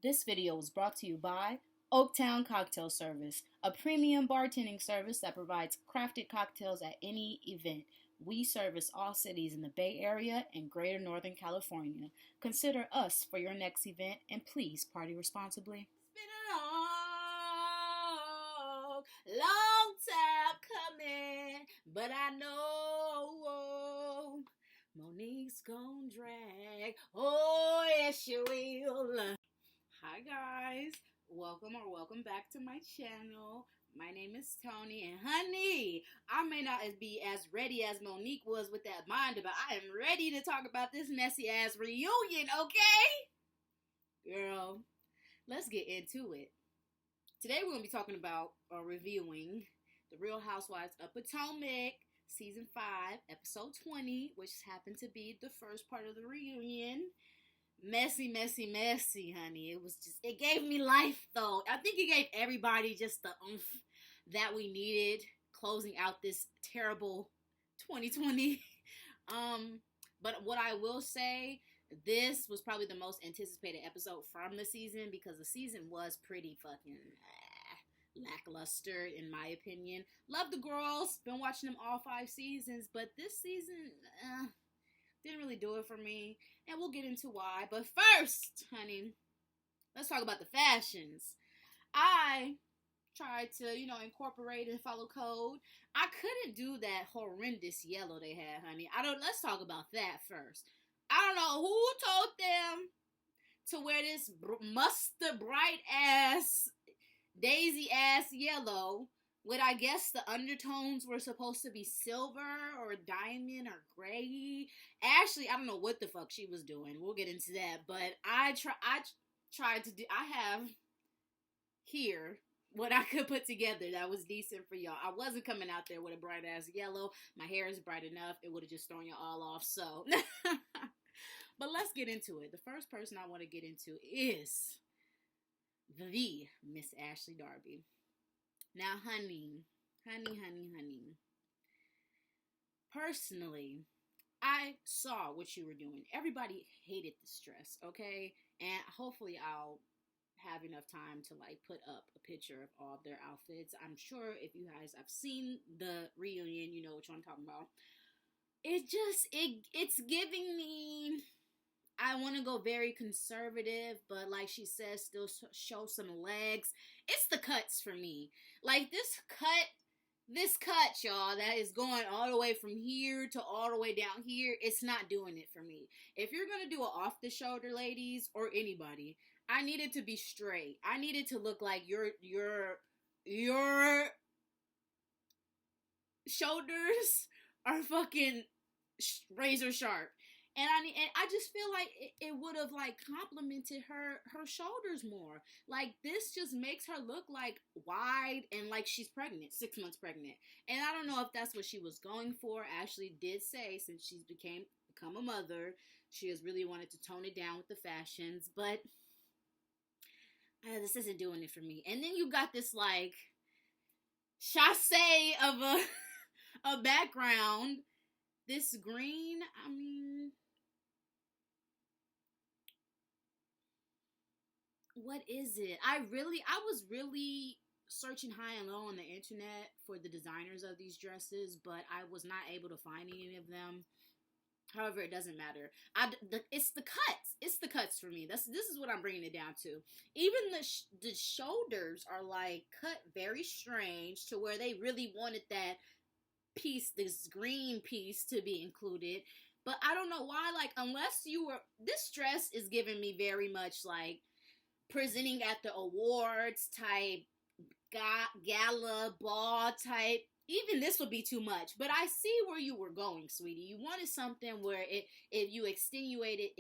This video was brought to you by Oaktown Cocktail Service, a premium bartending service that provides crafted cocktails at any event. We service all cities in the Bay Area and Greater Northern California. Consider us for your next event and please party responsibly. It's been a long time coming, but I know Monique's gonna drag. Oh, yes, she will. Hi, guys. Welcome back to my channel. My name is Tony, and honey, I may not be as ready as Monique was with that binder, but I am ready to talk about this messy-ass reunion, okay? Girl, let's get into it. Today we're going to be talking about or reviewing The Real Housewives of Potomac, Season 5, Episode 20, which happened to be the first part of the reunion. Messy, honey. It gave me life, though. I think it gave everybody just the oomph that we needed closing out this terrible 2020. But what I will say, this was probably the most anticipated episode from the season because the season was pretty fucking lackluster, in my opinion. Love the girls. Been watching them all 5 seasons, but this season, didn't really do it for me, and we'll get into why. But first, honey, let's talk about the fashions. I tried to, incorporate and follow code. I couldn't do that horrendous yellow they had, honey. Let's talk about that first. I don't know who told them to wear this mustard bright ass, daisy ass yellow. With, I guess, the undertones were supposed to be silver or diamond or gray. Ashley, I don't know what the fuck she was doing. We'll get into that. But I tried to do, I have here what I could put together that was decent for y'all. I wasn't coming out there with a bright ass yellow. My hair is bright enough. It would have just thrown you all off. So, but let's get into it. The first person I want to get into is the Miss Ashley Darby. Now, honey. Personally, I saw what you were doing. Everybody hated this dress, okay? And hopefully I'll have enough time to, put up a picture of all of their outfits. I'm sure if you guys have seen the reunion, you know what I'm talking about. It's giving me... I want to go very conservative, but like she says, still show some legs. It's the cuts for me. Like this cut, y'all, that is going all the way from here to all the way down here. It's not doing it for me. If you're going to do it off the shoulder, ladies, or anybody, I need it to be straight. I need it to look like your shoulders are fucking razor sharp. And I just feel like it would have complimented her shoulders more. Like this just makes her look wide and like she's pregnant, 6 months pregnant. And I don't know if that's what she was going for. Ashley did say since she's become a mother, she has really wanted to tone it down with the fashions. But this isn't doing it for me. And then you got this chassé of a background. This green, what is it? I was really searching high and low on the internet for the designers of these dresses, but I was not able to find any of them. However, it doesn't matter. It's the cuts. It's the cuts for me. This is what I'm bringing it down to. Even the shoulders are cut very strange to where they really wanted that piece, this green piece, to be included. But I don't know why. Unless this dress is giving me very much presenting at the awards type, gala, ball type. Even this would be too much. But I see where you were going, sweetie. You wanted something where if you extenuated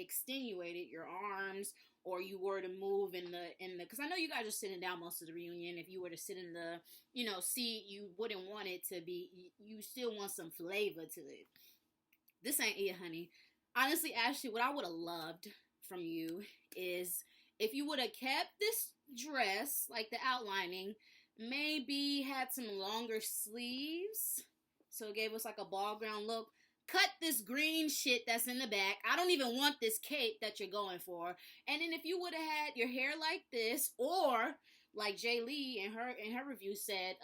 your arms, or you were to move in the, because I know you guys are sitting down most of the reunion. If you were to sit in the, seat, you wouldn't want it to be, you still want some flavor to it. This ain't it, honey. Honestly, Ashley, what I would have loved from you is if you would have kept this dress, the outlining, maybe had some longer sleeves, so it gave us a ball gown look, cut this green shit that's in the back. I don't even want this cape that you're going for. And then if you would have had your hair like this, or like Jay Lee in her review said,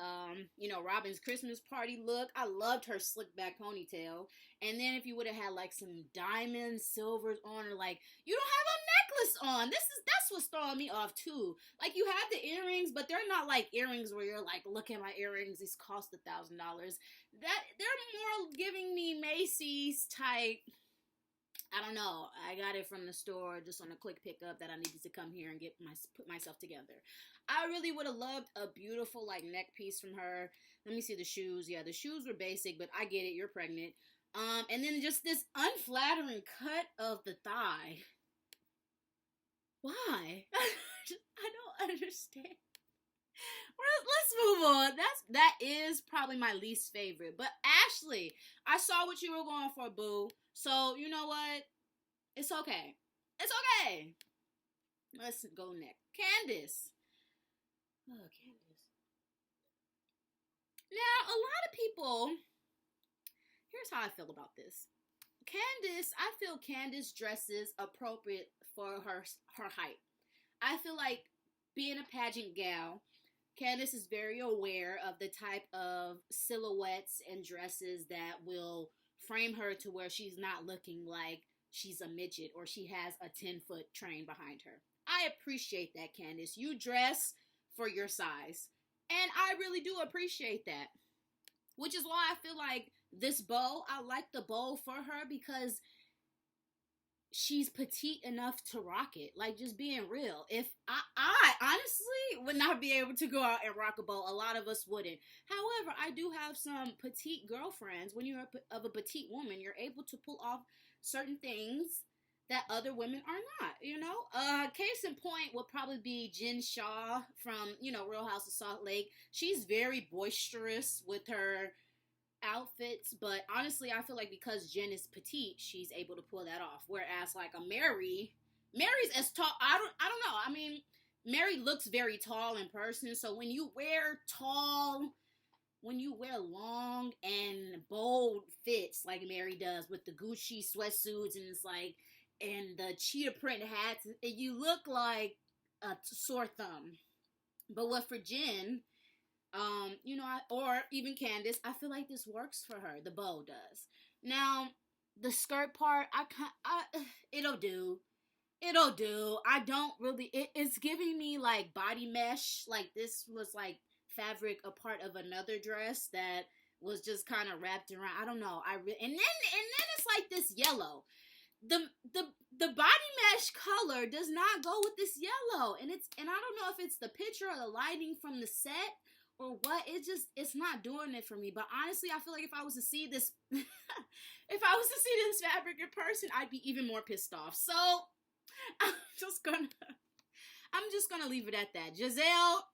Robin's Christmas party look. I loved her slick back ponytail. And then if you would have had like some diamonds, silvers on, or like you don't have a necklace on. That's what's throwing me off too. Like you have the earrings, but they're not like earrings where you're like, look at my earrings. These cost $1,000. That they're more giving me Macy's type. I don't know. I got it from the store just on a quick pickup that I needed to come here and put myself together. I really would have loved a beautiful like neck piece from her. Let me see the shoes. Yeah, the shoes were basic, but I get it. You're pregnant. And then just this unflattering cut of the thigh. Why? I don't understand. Let's move on. That is probably my least favorite. But Ashley, I saw what you were going for, boo. So you know what? It's okay. It's okay. Let's go next. Candace. Oh, Candace. Now, a lot of people. Here's how I feel about this. Candace, I feel Candace dresses appropriate for her height. I feel like being a pageant gal, Candace is very aware of the type of silhouettes and dresses that will frame her to where she's not looking like she's a midget or she has a 10-foot train behind her. I appreciate that, Candace. You dress for your size. And I really do appreciate that. Which is why I feel like this bow, I like the bow for her because she's petite enough to rock it. Like, just being real. If I honestly would not be able to go out and rock a bow. A lot of us wouldn't. However, I do have some petite girlfriends. When you're of a petite woman, you're able to pull off certain things that other women are not, you know? Case in point would probably be Jen Shaw from, Real House of Salt Lake. She's very boisterous with her outfits, but honestly I feel like because Jen is petite, she's able to pull that off, whereas like a Mary's as tall. I don't know. I mean, Mary looks very tall in person, so when you wear long and bold fits like Mary does with the Gucci sweatsuits and it's like and the cheetah print hats, you look like a sore thumb. But what for Jen, or even Candace, I feel like this works for her. The bow does. Now, the skirt part, it'll do. It'll do. I don't really, it's giving me like body mesh. Like this was like fabric, a part of another dress that was just kind of wrapped around. I don't know. And then it's like this yellow. The body mesh color does not go with this yellow. And I don't know if it's the picture or the lighting from the set or what. It's not doing it for me. But honestly, I feel like if I was to see this fabric in person, I'd be even more pissed off. So I'm just gonna leave it at that. Giselle,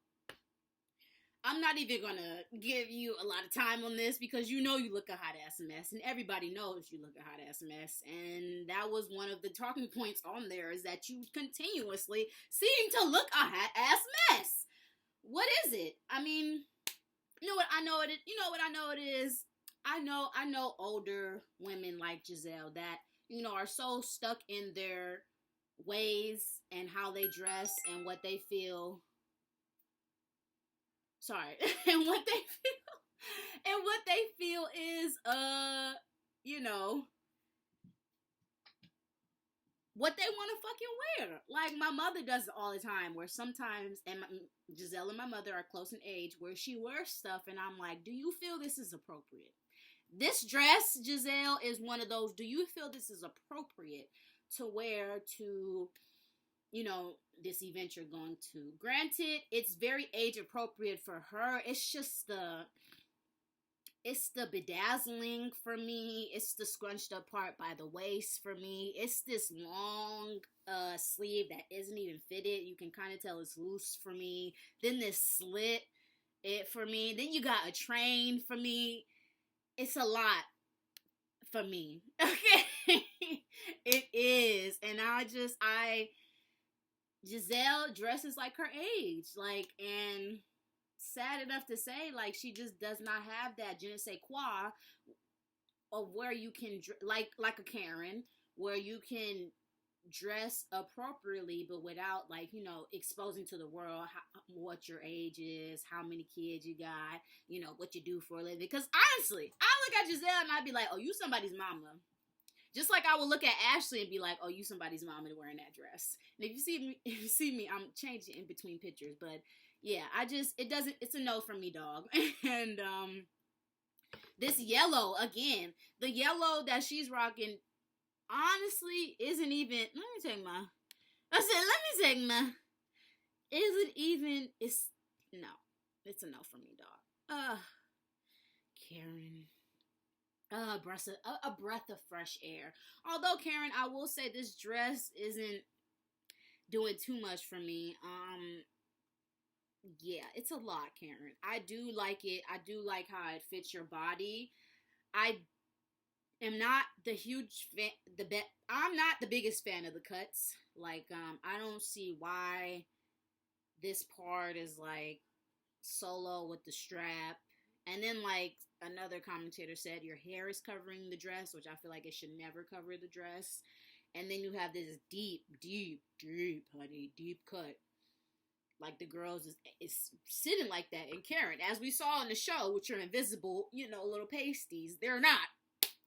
I'm not even gonna give you a lot of time on this because you look a hot ass mess, and everybody knows you look a hot ass mess. And that was one of the talking points on there, is that you continuously seem to look a hot ass mess. What is it? I mean, you know what I know it is. I know older women like Giselle that, are so stuck in their ways and how they dress and what they feel. Sorry. and what they feel is, what they want to fucking wear. Like, my mother does it all the time, where sometimes, and Giselle and my mother are close in age, where she wears stuff, and I'm like, do you feel this is appropriate? This dress, Giselle, is one of those, do you feel this is appropriate to wear to, this event you're going to? Granted, it's very age appropriate for her. It's just it's the bedazzling for me. It's the scrunched up part by the waist for me. It's this long sleeve that isn't even fitted. You can kind of tell it's loose for me. Then this slit it for me. Then you got a train for me. It's a lot for me. Okay. It is. And Giselle dresses like her age. Like, and sad enough to say, like, she just does not have that je ne sais quoi of where you can like a Karen, where you can dress appropriately, but without, like, you know, exposing to the world what your age is, how many kids you got, you know, what you do for a living. Because honestly, I look at Giselle and I'd be like, oh, you somebody's mama. Just like I would look at Ashley and be like, oh, you somebody's mama wearing that dress. And if you see me, I'm changing in between pictures, but yeah, it's a no from me, dog. And this yellow again, the yellow that she's rocking, honestly, isn't even. I said, let me take my. Isn't even. It's no. It's a no for me, dog. Karen. A breath of fresh air. Although, Karen, I will say this dress isn't doing too much for me. Yeah, it's a lot, Karen. I do like it. I do like how it fits your body. I am not the huge fan. I'm not the biggest fan of the cuts. Like, I don't see why this part is like solo with the strap, and then like another commentator said, your hair is covering the dress, which I feel like it should never cover the dress. And then you have this deep, honey, deep cut. Like the girls is sitting like that. And Karen, as we saw in the show, with your invisible, you know, little pasties, they're not.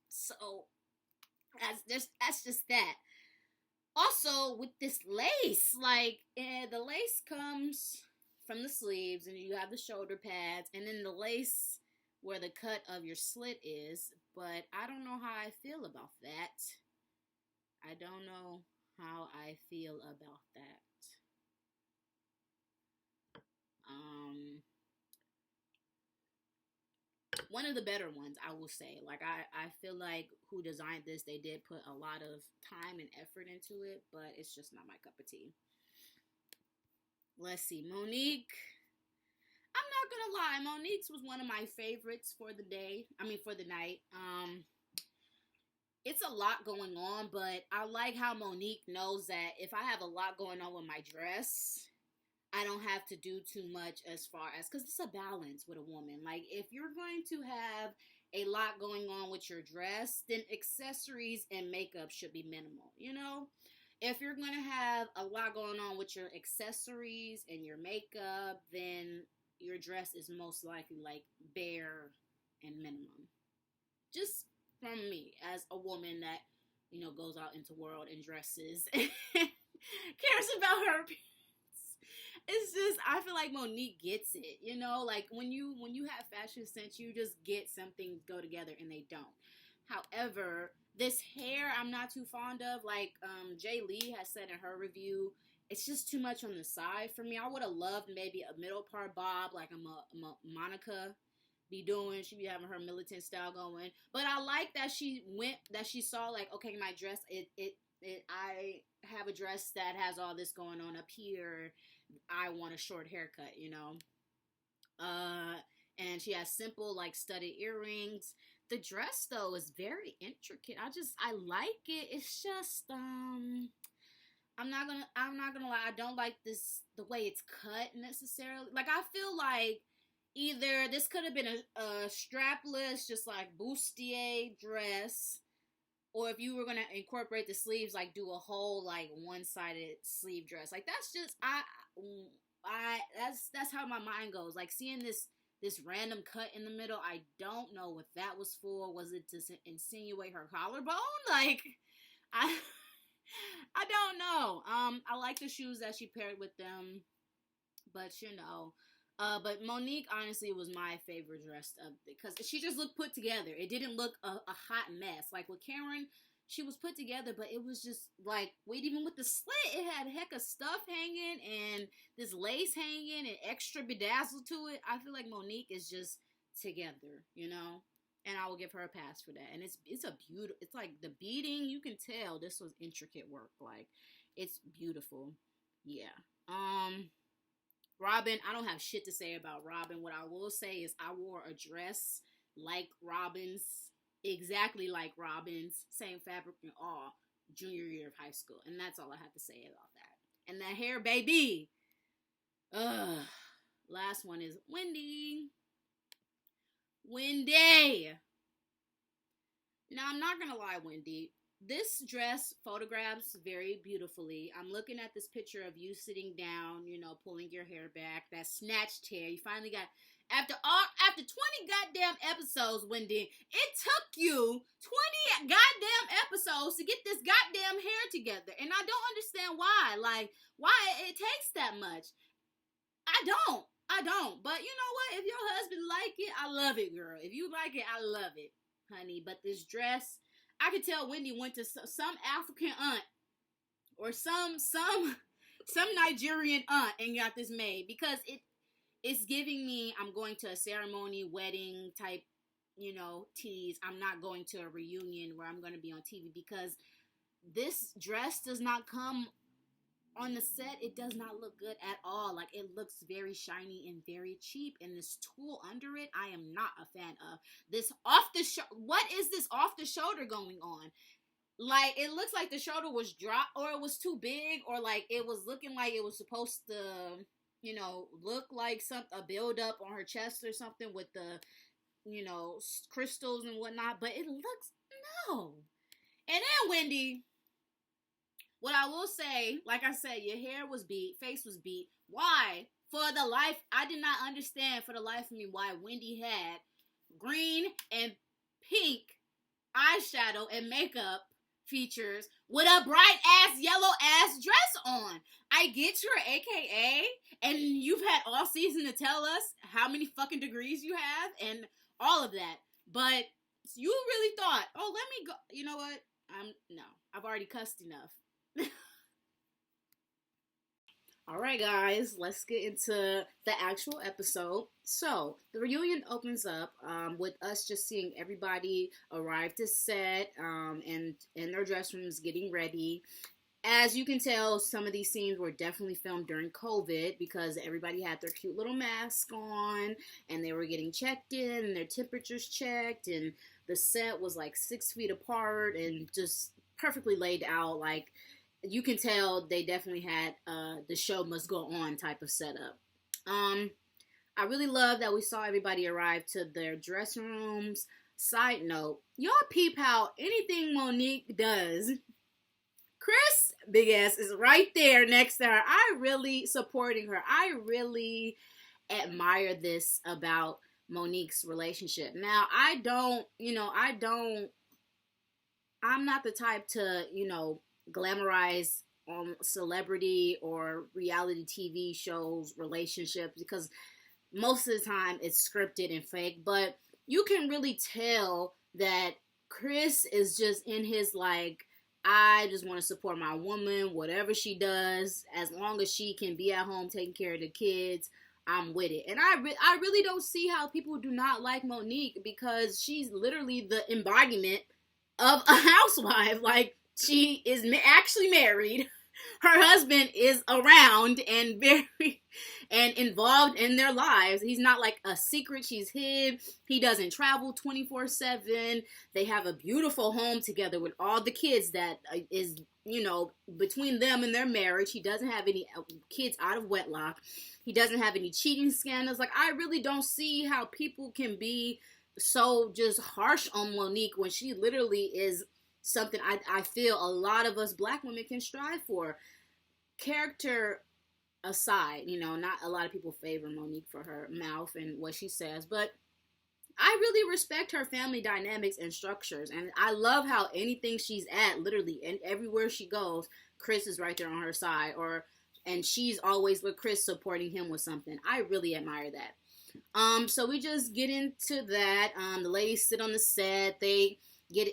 So that's just that. Also, with this lace, like, the lace comes from the sleeves, and you have the shoulder pads, and then the lace where the cut of your slit is. But I don't know how I feel about that. I don't know how I feel about that. One of the better ones, I will say. Like, I feel like who designed this, they did put a lot of time and effort into it, but it's just not my cup of tea. Let's see, Monique. I'm not gonna lie, Monique's was one of my favorites for the day. I mean, for the night. It's a lot going on, but I like how Monique knows that if I have a lot going on with my dress, I don't have to do too much as far as, because it's a balance with a woman. Like, if you're going to have a lot going on with your dress, then accessories and makeup should be minimal, you know? If you're going to have a lot going on with your accessories and your makeup, then your dress is most likely like bare and minimum. Just from me, as a woman that, you know, goes out into world and dresses and cares about her appearance. It's just, I feel like Monique gets it, you know, like when you have fashion sense, you just get some things go together and they don't. However, this hair I'm not too fond of. Like Jay Lee has said in her review, it's just too much on the side for me. I would have loved maybe a middle part bob, like Monica be doing. She be having her militant style going. But I like that she saw like, okay, my dress, I have a dress that has all this going on up here. I want a short haircut, you know. And she has simple, like, studded earrings. The dress, though, is very intricate. I like it. It's just, I'm not gonna lie, I don't like the way it's cut necessarily. Like, I feel like either this could have been a strapless, just like bustier dress, or if you were gonna incorporate the sleeves, like do a whole like one-sided sleeve dress. Like, that's just that's how my mind goes. Like, seeing this random cut in the middle, I don't know what that was for. Was it to insinuate her collarbone? Like, I don't know. I like the shoes that she paired with them, but you know. But Monique, honestly, was my favorite dress up because she just looked put together. It didn't look a hot mess. Like with Karen, she was put together, but it was just like, wait, even with the slit, it had a heck of stuff hanging and this lace hanging and extra bedazzle to it. I feel like Monique is just together, you know? And I will give her a pass for that. And it's a beautiful, it's like the beading, you can tell this was intricate work. Like, it's beautiful. Yeah. Robin, I don't have shit to say about Robin. What I will say is I wore a dress like Robin's, exactly like Robin's, same fabric and all, junior year of high school. And that's all I have to say about that. And that hair, baby. Last one is Wendy. Wendy. Now, I'm not gonna lie, Wendy. This dress photographs very beautifully. I'm looking at this picture of you sitting down, pulling your hair back, that snatched hair. You finally got after 20 goddamn episodes, Wendy. It took you 20 goddamn episodes to get this goddamn hair together. And I don't understand why. Like, why it takes that much. I don't. I don't. But you know what? If your husband like it, I love it, girl. If you like it, I love it, honey. But this dress, I could tell Wendy went to some African aunt or some Nigerian aunt and got this made, because it's giving me I'm going to a ceremony, wedding type, tease. I'm not going to a reunion where I'm going to be on TV, because this dress does not come on the set. It does not look good at all. Like, it looks very shiny and very cheap, and this tulle under it, I am not a fan of. This what is this off the shoulder going on? Like, it looks like the shoulder was dropped, or it was too big, or like it was looking like it was supposed to, look like a build up on her chest or something with the, crystals and whatnot. But it looks, no. And then, Wendy, what I will say, like I said, your hair was beat, face was beat. Why? I did not understand for the life of me why Wendy had green and pink eyeshadow and makeup features with a bright ass yellow ass dress on. I get your AKA, and you've had all season to tell us how many fucking degrees you have and all of that. But you really thought, oh, let me go. You know what? No, I've already cussed enough. All right, guys, let's get into the actual episode. So the reunion opens up with us just seeing everybody arrive to set and in their dress rooms getting ready. As you can tell, some of these scenes were definitely filmed during COVID, because everybody had their cute little mask on and they were getting checked in and their temperatures checked, and the set was like 6 feet apart and just perfectly laid out. Like, you can tell they definitely had the show must go on type of setup. I really love that we saw everybody arrive to their dressing rooms. Side note, y'all peep how anything Monique does, Chris big ass is right there next to her. I really supporting her. I really admire this about Monique's relationship. Now, I'm not the type to, glamorize celebrity or reality TV shows relationships, because most of the time it's scripted and fake. But you can really tell that Chris is just in his, like, I just want to support my woman, whatever she does, as long as she can be at home taking care of the kids, I'm with it. And I really don't see how people do not like Monique, because she's literally the embodiment of a housewife. Like, she is actually married. Her husband is around and very and involved in their lives. He's not like a secret she's hid. He doesn't travel 24/7. They have a beautiful home together with all the kids that is, between them and their marriage. He doesn't have any kids out of wedlock. He doesn't have any cheating scandals. Like, I really don't see how people can be so just harsh on Monique when she literally is something I feel a lot of us black women can strive for. Character aside, not a lot of people favor Monique for her mouth and what she says, but I really respect her family dynamics and structures, and I love how anything she's at, literally, and everywhere she goes, Chris is right there on her side, and she's always with Chris supporting him with something. I really admire that. So we just get into that. The ladies sit on the set.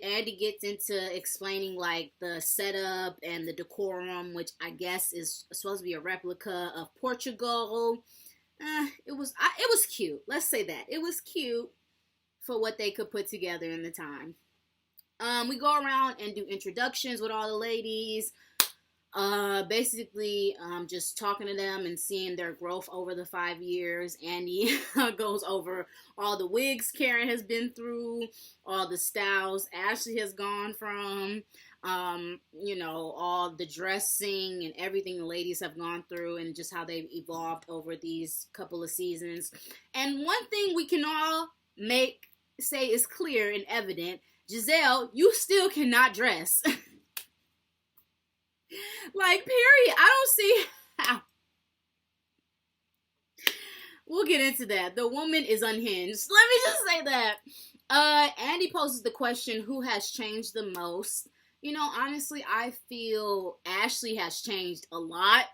Andy gets into explaining, like, the setup and the decorum, which I guess is supposed to be a replica of Portugal. It was cute. Let's say that. It was cute for what they could put together in the time. We go around and do introductions with all the ladies. Basically, just talking to them and seeing their growth over the 5 years. Andy goes over all the wigs Karen has been through, all the styles Ashley has gone from, all the dressing and everything the ladies have gone through, and just how they've evolved over these couple of seasons. And one thing we can all say is clear and evident, Giselle, you still cannot dress. Like, period. I don't see how. We'll get into that. The woman is unhinged. Let me just say that. Andy poses the question, who has changed the most? You know, honestly, I feel Ashley has changed a lot.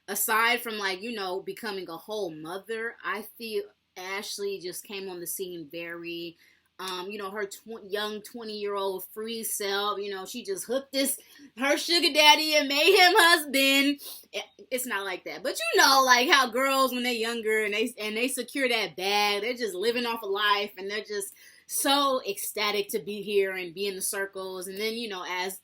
Aside from, like, you know, becoming a whole mother, I feel Ashley just came on the scene very, you know, her young 20-year-old free self. You know, she just hooked her sugar daddy and made him husband. It's not like that, but you know, like how girls when they're younger and they secure that bag, they're just living off a life and they're just so ecstatic to be here and be in the circles. And then, you know, as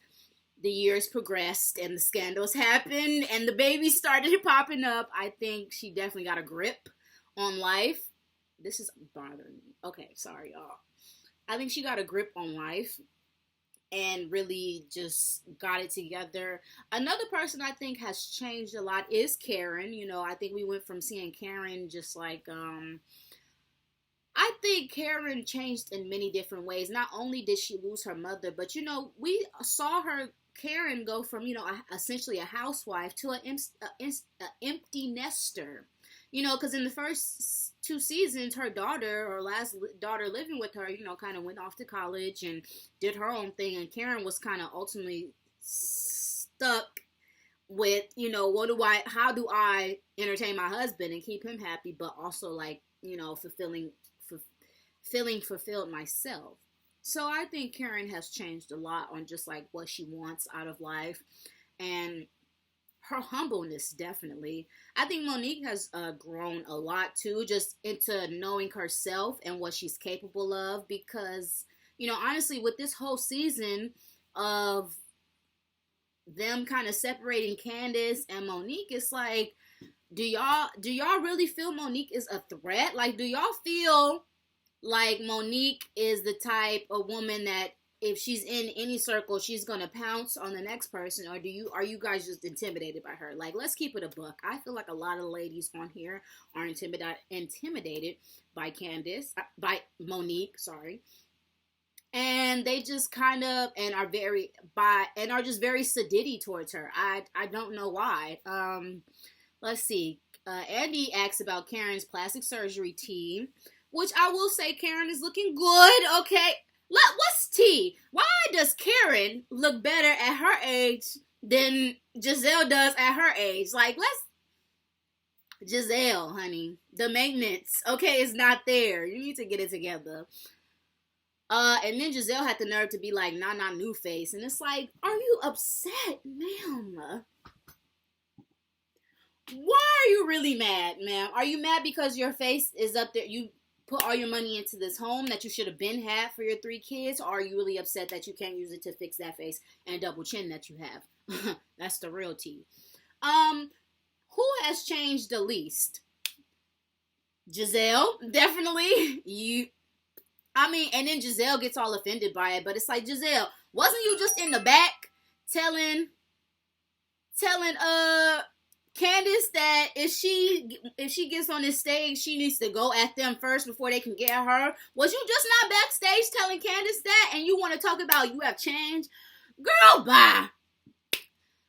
the years progressed and the scandals happened and the babies started popping up, I think she definitely got a grip on life. This is bothering me. Okay, sorry, y'all. I think she got a grip on life and really just got it together. Another person I think has changed a lot is Karen. You know, I think we went from seeing Karen just like, I think Karen changed in many different ways. Not only did she lose her mother, but, you know, we saw Karen go from, you know, essentially a housewife to an empty nester. You know, because in the first 2 seasons, her daughter, or last daughter living with her, you know, kind of went off to college and did her own thing. And Karen was kind of ultimately stuck with, you know, how do I entertain my husband and keep him happy, but also, like, you know, feeling fulfilled myself. So I think Karen has changed a lot on just like what she wants out of life and her humbleness, definitely. I think Monique has grown a lot too, just into knowing herself and what she's capable of, because, you know, honestly, with this whole season of them kind of separating Candace and Monique, it's like, do y'all really feel Monique is a threat? Like, do y'all feel like Monique is the type of woman that if she's in any circle, she's gonna pounce on the next person, or are you guys just intimidated by her? Like, let's keep it a buck. I feel like a lot of ladies on here are intimidated by by Monique, sorry, and they just kind of are just very sedity towards her. I don't know why. Let's see. Andy asks about Karen's plastic surgery team, which I will say Karen is looking good. Okay. What's tea? Why does Karen look better at her age than Giselle does at her age? Like, Giselle, honey, the maintenance, okay, is not there. You need to get it together. And then Giselle had the nerve to be like, nah, new face. And it's like, are you upset, ma'am? Why are you really mad, ma'am? Are you mad because your face is up there? You put all your money into this home that you should have been had for your 3 kids, or are you really upset that you can't use it to fix that face and double chin that you have? That's the real tea. Who has changed the least? Giselle, definitely. And then Giselle gets all offended by it, but it's like, Giselle, wasn't you just in the back telling Candace that if she gets on this stage, she needs to go at them first before they can get at her? Was you just not backstage telling Candace that, and you want to talk about you have changed? Girl, bye.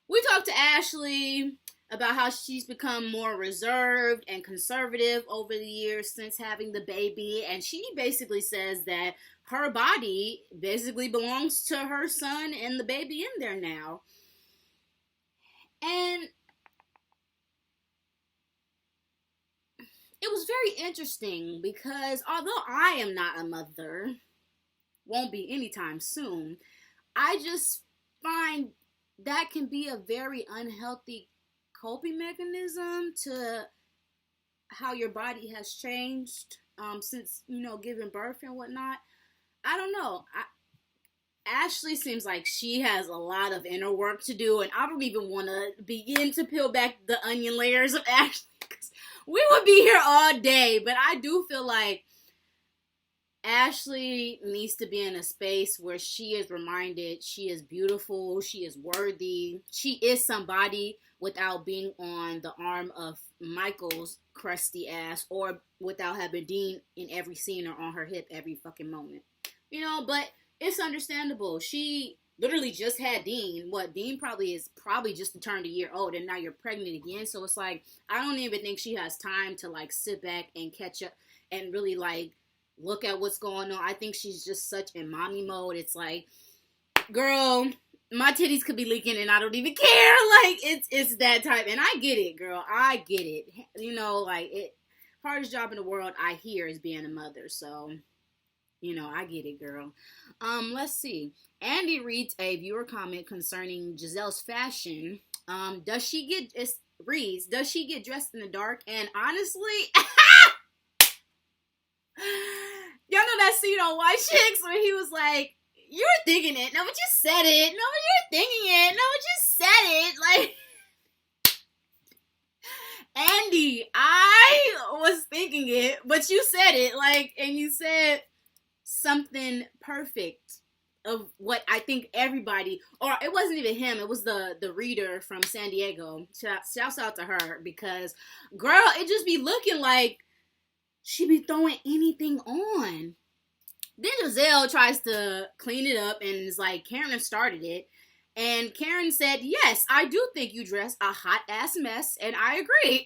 We talked to Ashley about how she's become more reserved and conservative over the years since having the baby, and she basically says that her body basically belongs to her son and the baby in there now. And it was very interesting because although I am not a mother, won't be anytime soon, I just find that can be a very unhealthy coping mechanism to how your body has changed since, you know, giving birth and whatnot. I don't know. Ashley seems like she has a lot of inner work to do, and I don't even want to begin to peel back the onion layers of Ashley, because we would be here all day. But I do feel like Ashley needs to be in a space where she is reminded she is beautiful, she is worthy, she is somebody without being on the arm of Michael's crusty ass, or without having Dean in every scene or on her hip every fucking moment. You know, but It's understandable. She literally just had Dean. What Dean probably just turned a year old, and now you're pregnant again. So it's like I don't even think she has time to like sit back and catch up and really like look at what's going on. I think she's just such in mommy mode. It's like, girl, my titties could be leaking and I don't even care. Like it's that type, and I get it, girl. I get it. You know, like it. Hardest job in the world I hear is being a mother. So you know, I get it, girl. Let's see. Andy reads a viewer comment concerning Giselle's fashion. Does she get dressed in the dark? And honestly, y'all know that scene on White Chicks where he was like, "You were thinking it. No, but you said it. No, but you're thinking it. No, but you said it." Like, Andy, I was thinking it, but you said it. Like, and you said something perfect of what I think everybody, or it wasn't even him, it was the reader from San Diego. Shouts out to her, because girl, it just be looking like she be throwing anything on. Then Giselle tries to clean it up and is like, Karen started it. And Karen said, yes, I do think you dress a hot ass mess, and I agree.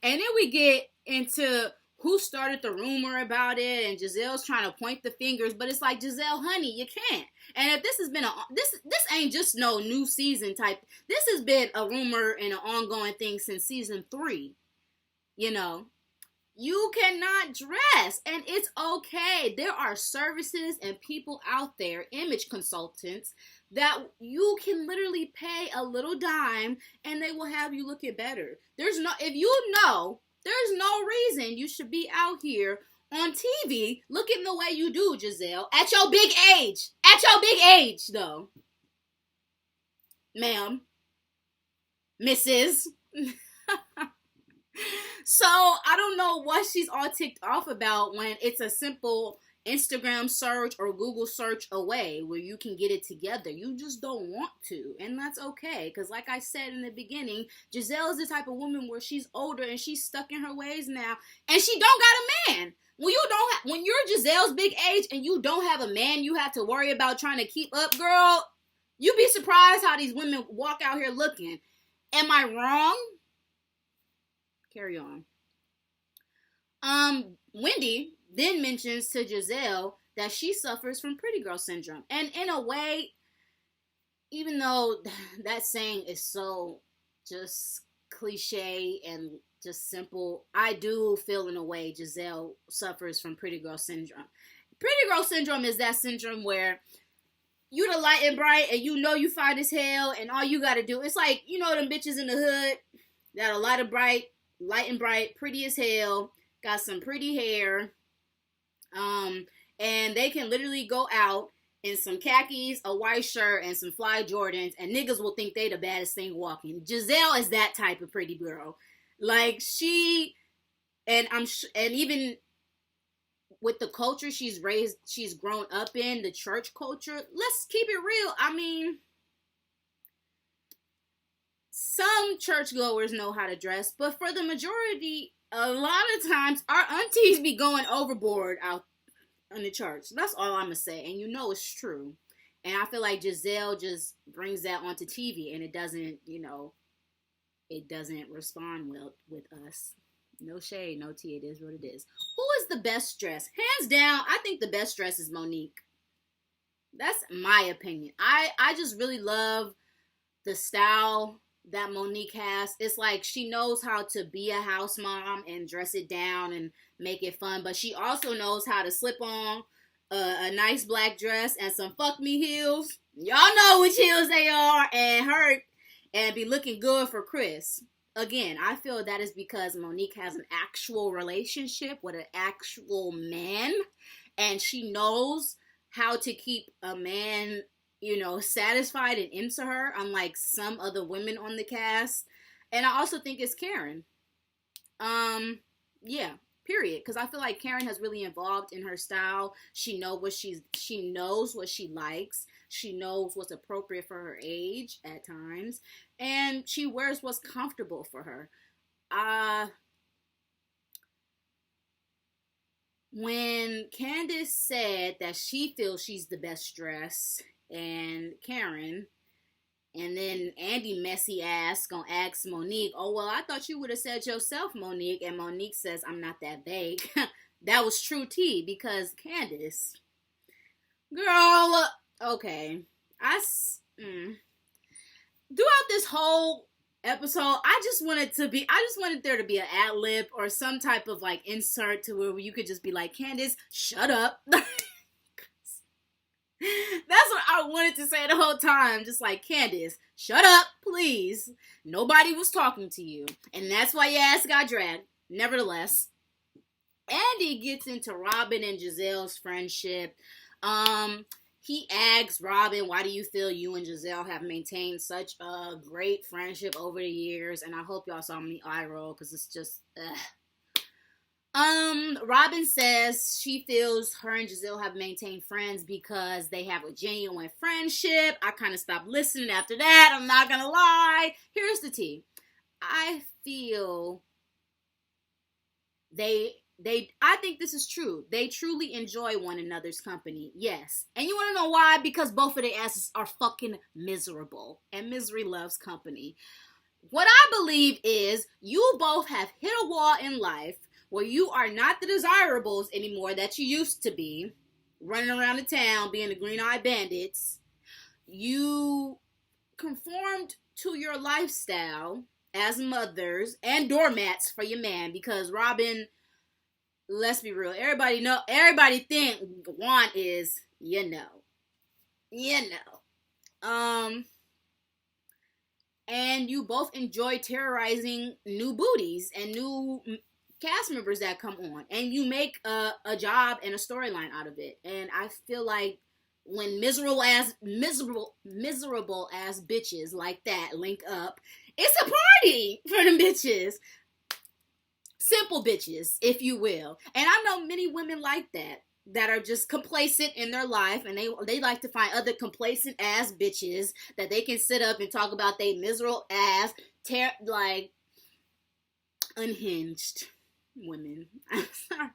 And then we get into who started the rumor about it, and Giselle's trying to point the fingers, but it's like, Giselle, honey, you can't. And if this has been this ain't just no new season type. This has been a rumor and an ongoing thing since season 3. You know, you cannot dress, and it's okay. There are services and people out there, image consultants, that you can literally pay a little dime and they will have you looking better. There's no reason you should be out here on TV looking the way you do, Giselle, at your big age. At your big age, though. Ma'am. Mrs. So, I don't know what she's all ticked off about when it's a simple Instagram search or Google search away where you can get it together. You just don't want to, and that's okay, because like I said in the beginning, Giselle is the type of woman where she's older and she's stuck in her ways now, and she don't got a man. When you're Giselle's big age and you don't have a man you have to worry about trying to keep up, girl, you'd be surprised how these women walk out here looking. Am I wrong? Carry on. Wendy then mentions to Giselle that she suffers from pretty girl syndrome. And in a way, even though that saying is so just cliche and just simple, I do feel in a way Giselle suffers from pretty girl syndrome. Pretty girl syndrome is that syndrome where you the light and bright and you know you fine as hell, and all you gotta do, it's like, you know them bitches in the hood that are light and bright, pretty as hell, got some pretty hair, and they can literally go out in some khakis, a white shirt, and some fly Jordans, and niggas will think they the baddest thing walking. Giselle is that type of pretty girl. Like, and even with the culture she's grown up in, the church culture, let's keep it real. I mean, some churchgoers know how to dress, but for the majority, a lot of times, our aunties be going overboard out in the church. That's all I'm going to say. And you know it's true. And I feel like Giselle just brings that onto TV, and it doesn't, it doesn't respond well with us. No shade, no tea. It is what it is. Who is the best dressed? Hands down, I think the best dressed is Monique. That's my opinion. I just really love the style that Monique has. It's like she knows how to be a house mom and dress it down and make it fun, but she also knows how to slip on a nice black dress and some fuck me heels. Y'all know which heels they are, and be looking good for Chris. Again, I feel that is because Monique has an actual relationship with an actual man, and she knows how to keep a man, satisfied and into her, unlike some other women on the cast. And I also think it's Karen. Yeah, period. Because I feel like Karen has really evolved in her style. She knows what she likes. She knows what's appropriate for her age at times. And she wears what's comfortable for her. When Candace said that she feels she's the best dressed, and Karen, and then Andy messy ass gonna ask Monique, oh well, I thought you would have said yourself, Monique, and Monique says, I'm not that vague. That was true tea, because Candace, girl, okay, throughout this whole episode, I just wanted there to be an ad lib or some type of like insert to where you could just be like, Candace, shut up. That's what I wanted to say the whole time. Just like, Candace, shut up, please. Nobody was talking to you. And that's why your ass got dragged. Nevertheless, Andy gets into Robin and Giselle's friendship. He asks Robin, why do you feel you and Giselle have maintained such a great friendship over the years? And I hope y'all saw me eye roll, because it's just, Robin says she feels her and Giselle have maintained friends because they have a genuine friendship. I kind of stopped listening after that. I'm not gonna lie. Here's the tea. I feel I think this is true. They truly enjoy one another's company. Yes. And you want to know why? Because both of their asses are fucking miserable. And misery loves company. What I believe is you both have hit a wall in life where you are not the desirables anymore that you used to be. Running around the town, being the green-eyed bandits. You conformed to your lifestyle as mothers and doormats for your man. Because Robin, let's be real, everybody think Juan is, and you both enjoy terrorizing new booties and new cast members that come on, and you make a job and a storyline out of it. And I feel like when miserable ass bitches like that link up, it's a party for them bitches. Simple bitches, if you will. And I know many women like that are just complacent in their life, and they like to find other complacent ass bitches that they can sit up and talk about they miserable ass, like, unhinged women. I'm sorry.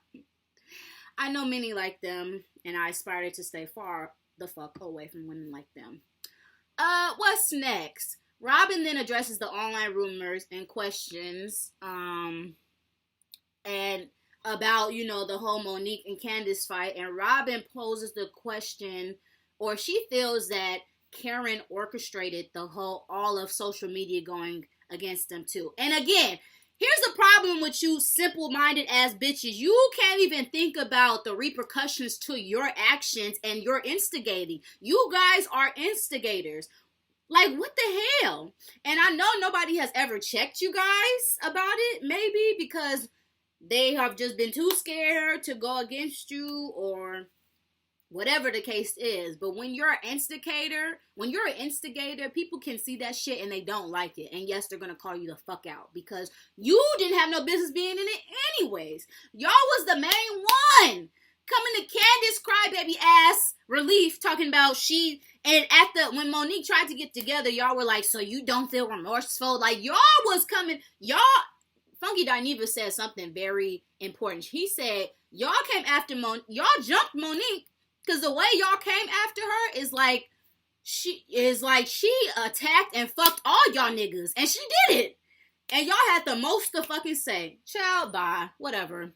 I know many like them, and I aspire to stay far the fuck away from women like them. What's next? Robin then addresses the online rumors and questions, and about, the whole Monique and Candace fight. And Robin poses the question, or she feels that Karen orchestrated all of social media going against them too. And again, here's the problem with you simple-minded ass bitches. You can't even think about the repercussions to your actions, and you're instigating. You guys are instigators. Like, what the hell? And I know nobody has ever checked you guys about it, maybe because they have just been too scared to go against you, or whatever the case is. But when you're an instigator, people can see that shit and they don't like it. And yes, they're going to call you the fuck out because you didn't have no business being in it anyways. Y'all was the main one. Coming to Candace crybaby ass relief talking about when Monique tried to get together, y'all were like, so you don't feel remorseful? Like, y'all was coming, Funky Dineva said something very important. He said, y'all came after y'all jumped Monique because the way y'all came after her is like she attacked and fucked all y'all niggas, and she did it. And y'all had the most to fucking say. Child, bye. Whatever.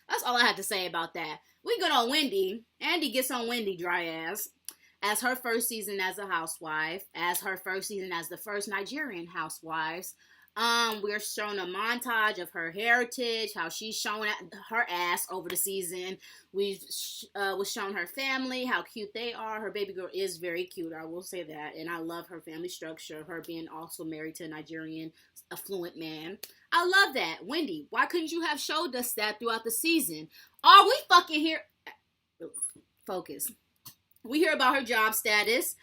That's all I had to say about that. We good on Wendy. Andy gets on Wendy dry ass. As her first season as a housewife. As her first season as the first Nigerian housewives. We're shown a montage of her heritage, how she's shown her ass over the season. We was shown her family, how cute they are. Her baby girl is very cute, I will say that. And I love her family structure, her being also married to a Nigerian affluent man. I love that. Wendy, why couldn't you have showed us that throughout the season? Are we fucking here? Focus. We hear about her job status,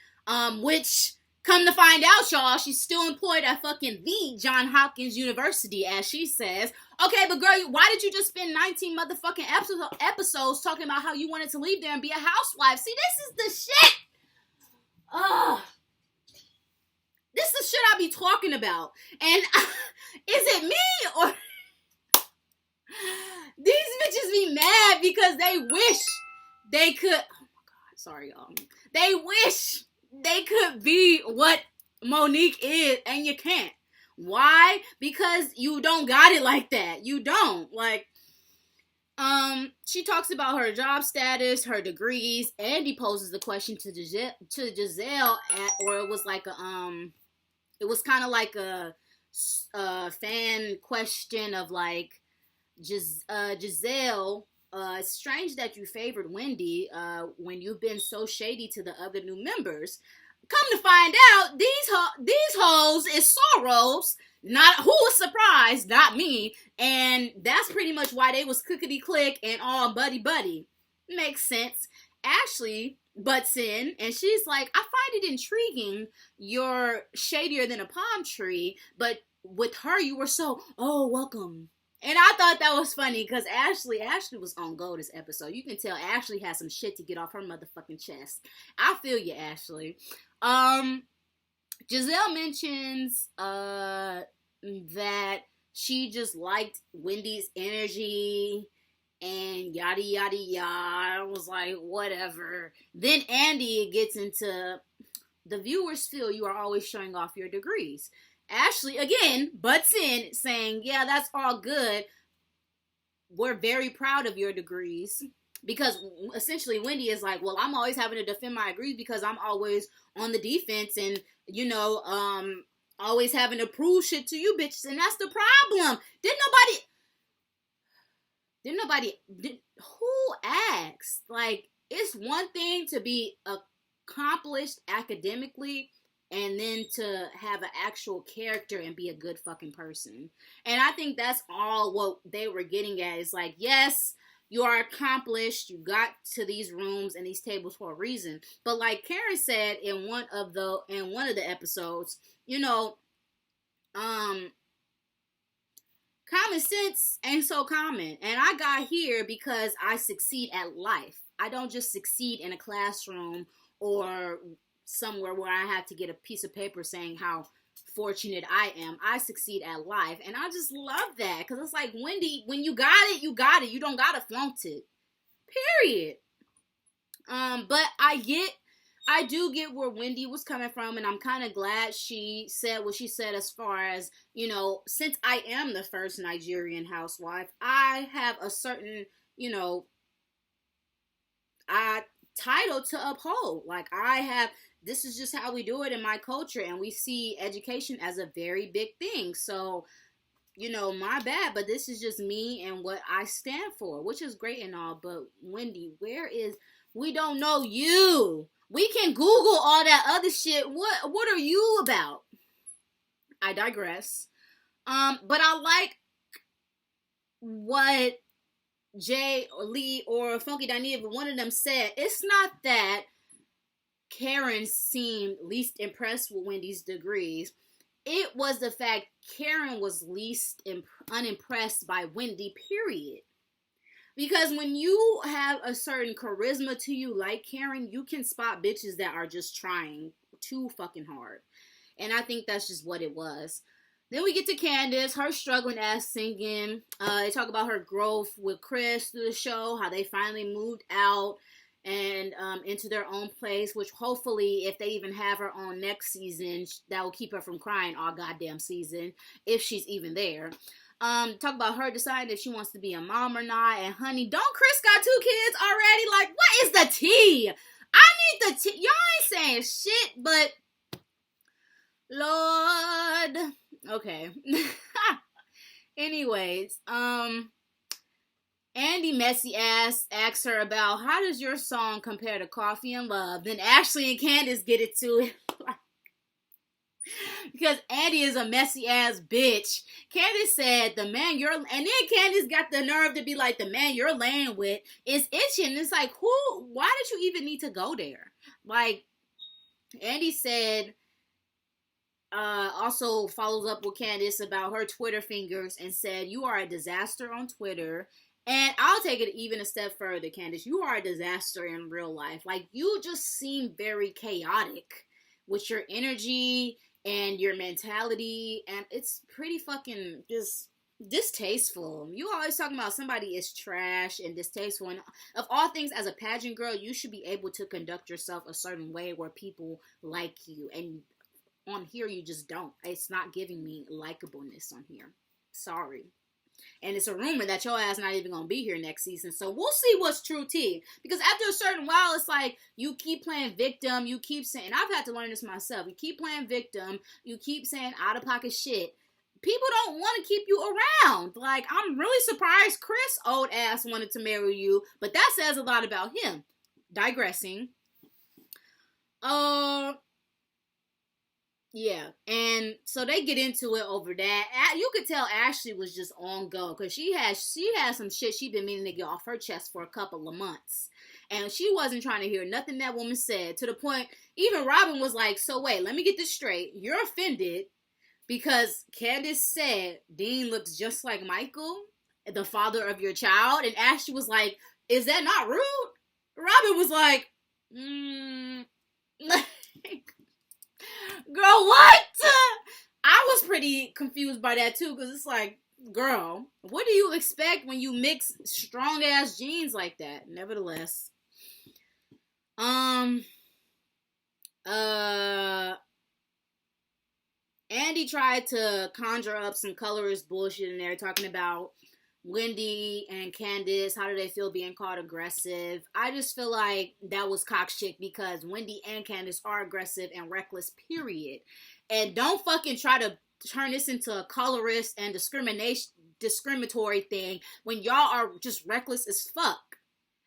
which... Come to find out, y'all, she's still employed at fucking the Johns Hopkins University, as she says. Okay, but girl, why did you just spend 19 motherfucking episodes talking about how you wanted to leave there and be a housewife? See, this is the shit. This is the shit I be talking about. And is it me or... These bitches just be mad because they wish they could. Oh my God, sorry y'all. They wish they could be what Monique is, and you can't. Why? Because you don't got it like that. You don't. Like, she talks about her job status, her degrees. Andy poses the question to Giselle, or it was like it was kind of like a fan question of like, Giselle, it's strange that you favored Wendy when you've been so shady to the other new members. Come to find out, these hoes is sorrows. Not who was surprised, not me. And that's pretty much why they was clickety click and all buddy buddy. Makes sense. Ashley butts in and she's like, I find it intriguing. You're shadier than a palm tree, but with her you were so, oh, welcome. And I thought that was funny because Ashley was on go this episode. You can tell Ashley has some shit to get off her motherfucking chest. I feel you, Ashley. Giselle mentions that she just liked Wendy's energy and yada yada yada. I was like, whatever. Then Andy gets into, the viewers feel you are always showing off your degrees. Ashley again butts in saying, yeah, that's all good. We're very proud of your degrees. Because essentially Wendy is like, well, I'm always having to defend my degrees because I'm always on the defense and, you know, always having to prove shit to you bitches. And that's the problem. Who asked? Like, it's one thing to be accomplished academically and then to have an actual character and be a good fucking person. And I think that's all what they were getting at. Is like, yes, you are accomplished. You got to these rooms and these tables for a reason. But like Karen said in one of the episodes, you know, common sense ain't so common. And I got here because I succeed at life. I don't just succeed in a classroom or somewhere where I have to get a piece of paper saying how fortunate I am. I succeed at life. And I just love that. Because it's like, Wendy, when you got it, you got it. You don't got to flaunt it. Period. But I do get where Wendy was coming from. And I'm kind of glad she said what she said as far as, you know, since I am the first Nigerian housewife, I have a certain, you know, title to uphold. Like, this is just how we do it in my culture, and we see education as a very big thing. So, you know, my bad, but this is just me and what I stand for, which is great and all. But Wendy, we don't know you. We can Google all that other shit. What are you about? I digress. But I like what Jay or Lee or Funky Dineva, one of them said. It's not that Karen seemed least impressed with Wendy's degrees. It was the fact Karen was least unimpressed by Wendy, period. Because when you have a certain charisma to you like Karen, you can spot bitches that are just trying too fucking hard. And I think that's just what it was. Then we get to Candace, her struggling ass singing. They talk about her growth with Chris through the show, how they finally moved out and into their own place, which hopefully, if they even have her on next season, that will keep her from crying all goddamn season, if she's even there. Talk about her deciding if she wants to be a mom or not. And honey, don't Chris got 2 kids already? Like, what is the tea? I need the tea. Y'all ain't saying shit, but Lord. Okay. Anyways, Andy messy ass asks her about, how does your song compare to Coffee and Love? Then Ashley and Candace get it to it. Because Andy is a messy ass bitch. Candace said, and then Candace got the nerve to be like, the man you're laying with is itching. It's like, why did you even need to go there? Like, Andy said, also follows up with Candace about her Twitter fingers and said, you are a disaster on Twitter. And I'll take it even a step further, Candace. You are a disaster in real life. Like, you just seem very chaotic with your energy and your mentality. And it's pretty fucking just Distasteful. You always talking about somebody is trash and distasteful. And of all things, as a pageant girl, you should be able to conduct yourself a certain way where people like you. And on here, you just don't. It's not giving me likableness on here. Sorry. And it's a rumor that your ass not even gonna be here next season. So we'll see what's true tea. Because after a certain while, it's like you keep playing victim. You keep saying, and I've had to learn this myself. You keep playing victim. You keep saying out of pocket shit. People don't want to keep you around. Like, I'm really surprised Chris, old ass, wanted to marry you. But that says a lot about him. Digressing. Yeah, and so they get into it over that. You could tell Ashley was just on go because she had some shit she been meaning to get off her chest for a couple of months, and she wasn't trying to hear nothing that woman said. To the point, even Robin was like, "So wait, let me get this straight. You're offended because Candace said Dean looks just like Michael, the father of your child," and Ashley was like, "Is that not rude?" Robin was like, Girl, what? I was pretty confused by that too, because it's like, girl, what do you expect when you mix strong ass genes like that? Nevertheless, Andy tried to conjure up some colorist bullshit in there, talking about Wendy and Candace, how do they feel being called aggressive? I just feel like that was cock shit because Wendy and Candace are aggressive and reckless, period. And don't fucking try to turn this into a colorist and discriminatory thing when y'all are just reckless as fuck.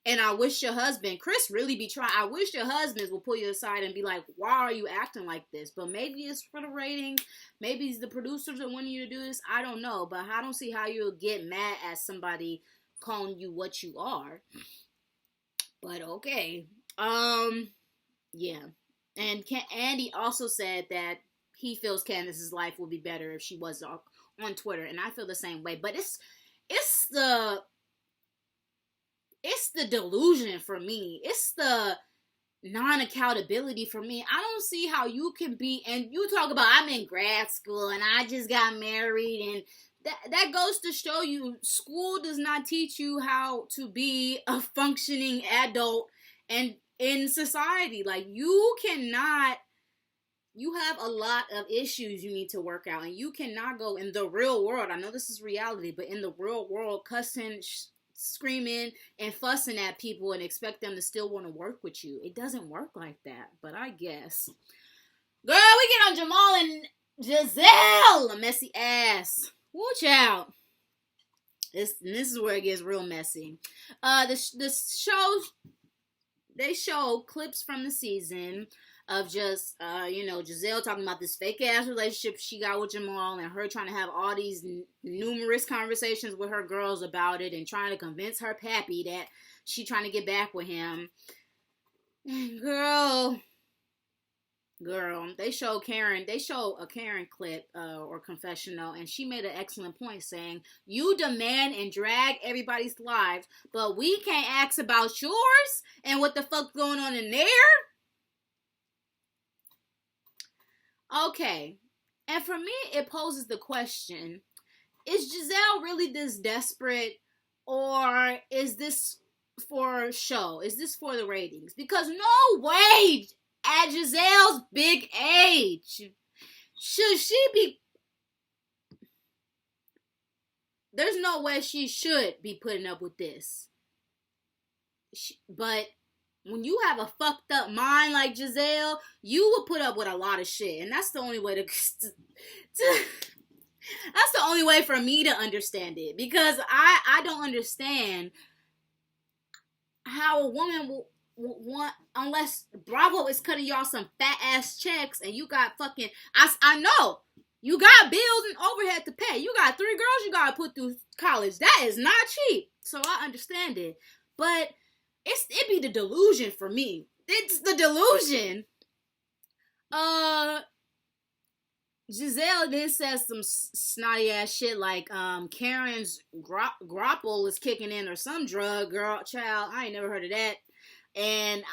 And I wish your husband, Chris, really be trying. I wish your husbands will pull you aside and be like, why are you acting like this? But maybe it's for the ratings. Maybe it's the producers that want you to do this. I don't know. But I don't see how you'll get mad at somebody calling you what you are. But okay. Yeah. And Andy also said that he feels Candace's life would be better if she was on Twitter. And I feel the same way. But it's the delusion for me. It's the non-accountability for me. I don't see how you can be, and you talk about I'm in grad school and I just got married, and that goes to show you school does not teach you how to be a functioning adult and in society. Like, you have a lot of issues you need to work out, and you cannot go in the real world. I know this is reality, but in the real world, cussing, screaming and fussing at people and expect them to still want to work with you. It doesn't work like that, but I guess. Girl, we get on Jamal and Giselle, a messy ass. Watch out. This is where it gets real messy. This show, they show clips from the season of just, Giselle talking about this fake ass relationship she got with Jamal and her trying to have all these numerous conversations with her girls about it and trying to convince her pappy that she trying to get back with him. Girl, they show a Karen clip or confessional, and she made an excellent point saying, you demand and drag everybody's lives, but we can't ask about yours and what the fuck's going on in there? Okay, and for me, it poses the question, is Giselle really this desperate, or is this for show? Is this for the ratings? Because no way, at Giselle's big age, should she be... There's no way she should be putting up with this. But... when you have a fucked up mind like Giselle, you will put up with a lot of shit. And that's the only way that's the only way for me to understand it. Because I don't understand how a woman will want, unless Bravo is cutting y'all some fat ass checks and you got fucking, I know, you got bills and overhead to pay. You got 3 girls you gotta put through college. That is not cheap. So I understand it. But it be the delusion for me. It's the delusion. Giselle then says some snotty ass shit like Karen's grapple is kicking in or some drug, girl, child. I ain't never heard of that. And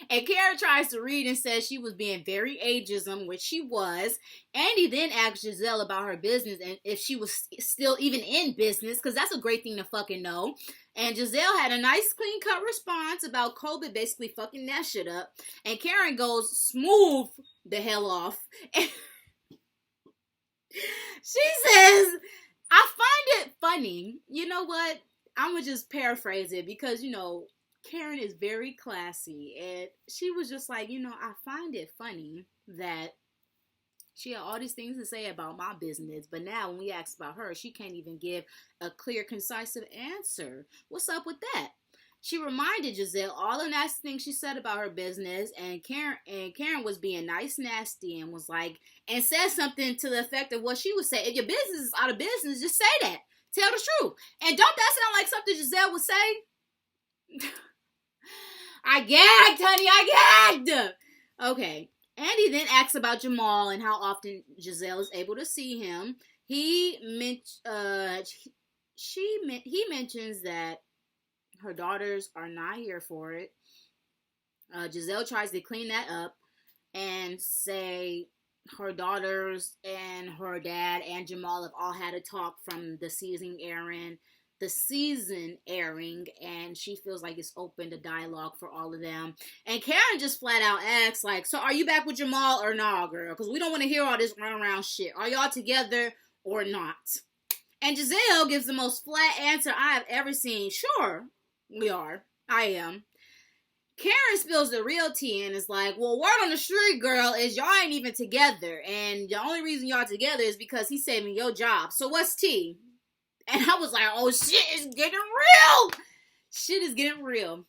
and Karen tries to read and says she was being very ageism, which she was. Andy then asked Giselle about her business and if she was still even in business, because that's a great thing to fucking know. And Giselle had a nice clean cut response about COVID basically fucking that shit up. And Karen goes smooth the hell off. And she says, I find it funny. You know what? I'm going to just paraphrase it because, Karen is very classy, and she was just like, I find it funny that she had all these things to say about my business, but now when we ask about her, she can't even give a clear, concise answer. What's up with that? She reminded Giselle all the nice things she said about her business, and Karen was being nice, nasty, and was like, and said something to the effect of what she would say. If your business is out of business, just say that. Tell the truth. And don't that sound like something Giselle would say? I gagged, honey. I gagged. Okay. Andy then asks about Jamal and how often Giselle is able to see him. He mentions that her daughters are not here for it. Giselle tries to clean that up and say her daughters and her dad and Jamal have all had a talk from the season airing, and she feels like it's open to dialogue for all of them. And Karen just flat out asks, like, so are you back with Jamal or nah, girl? Because we don't want to hear all this run around shit. Are y'all together or not? And Giselle gives the most flat answer I have ever seen. Sure, we are. I am. Karen spills the real tea and is like, well, word on the street, girl, is y'all ain't even together. And the only reason y'all together is because he's saving your job. So what's tea? And I was like, oh, shit is getting real. Shit is getting real.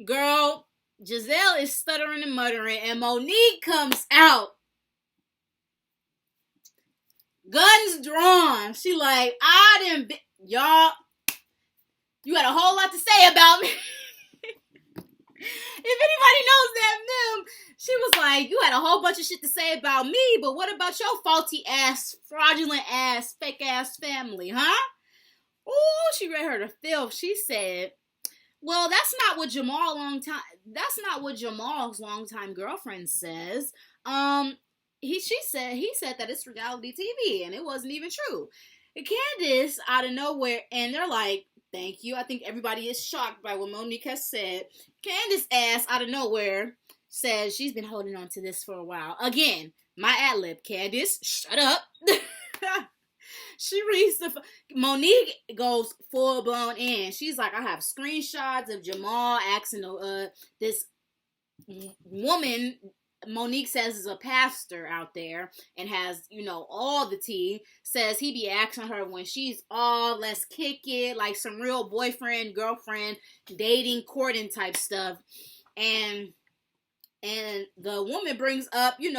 Girl, Giselle is stuttering and muttering, and Monique comes out. Guns drawn. She like, y'all, you had a whole lot to say about me. If anybody knows that meme, she was like, you had a whole bunch of shit to say about me, but what about your faulty ass, fraudulent ass, fake ass family, huh? Oh, she read her to filth. She said, well, that's not what Jamal's longtime girlfriend says. He said that it's reality TV, and it wasn't even true. And Candace, out of nowhere, and they're like, thank you. I think everybody is shocked by what Monique has said. Candace ass out of nowhere says she's been holding on to this for a while. Again, my ad-lib. Candace, shut up. She reads Monique goes full blown in. She's like, I have screenshots of Jamal asking this woman Monique says is a pastor out there and has, all the tea, says he be asking her when she's all let's kick it, like some real boyfriend, girlfriend, dating, courting type stuff. And the woman brings up, him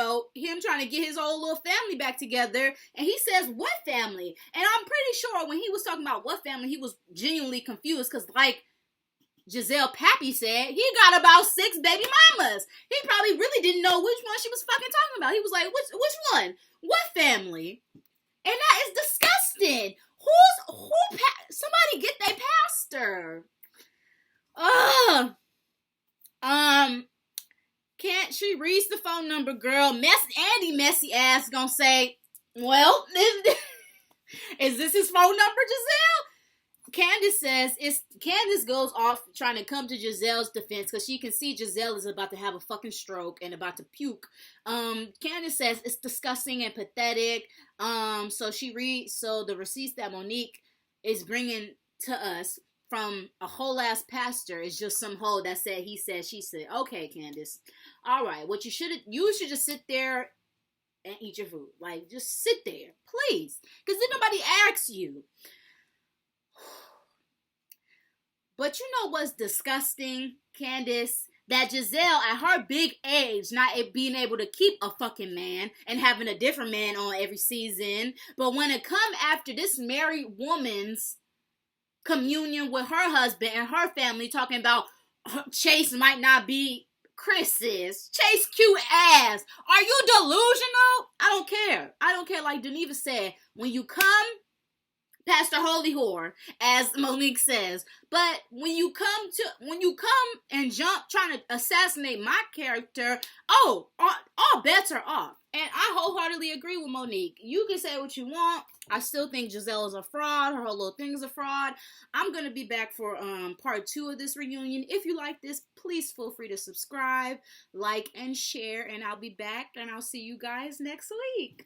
trying to get his old little family back together. And he says, what family? And I'm pretty sure when he was talking about what family, he was genuinely confused because, like Giselle Pappy said, he got about 6 baby mamas. He probably really didn't know which one she was fucking talking about. He was like, which one? What family? And that is disgusting. Somebody get their pastor. Can't she reads the phone number, girl? Andy messy ass gonna say, well, is this his phone number, Giselle? Candace goes off trying to come to Giselle's defense because she can see Giselle is about to have a fucking stroke and about to puke. Candace says it's disgusting and pathetic. So the receipts that Monique is bringing to us from a whole ass pastor is just some hoe that said he said she said. Okay, Candace. All right. You should just sit there and eat your food. Like, just sit there, please, because then nobody asks you. But you know what's disgusting, Candace? That Giselle, at her big age, not being able to keep a fucking man and having a different man on every season. But when it come after this married woman's communion with her husband and her family, talking about Chase might not be Chris's. Chase cute ass. Are you delusional? I don't care. Like Deneva said, when you come Pastor Holy Whore, as Monique says. But when you come and jump trying to assassinate my character, all bets are off. And I wholeheartedly agree with Monique. You can say what you want. I still think Giselle is a fraud. Her whole little thing is a fraud. I'm gonna be back for part 2 of this reunion. If you like this, please feel free to subscribe, like, and share. And I'll be back, and I'll see you guys next week.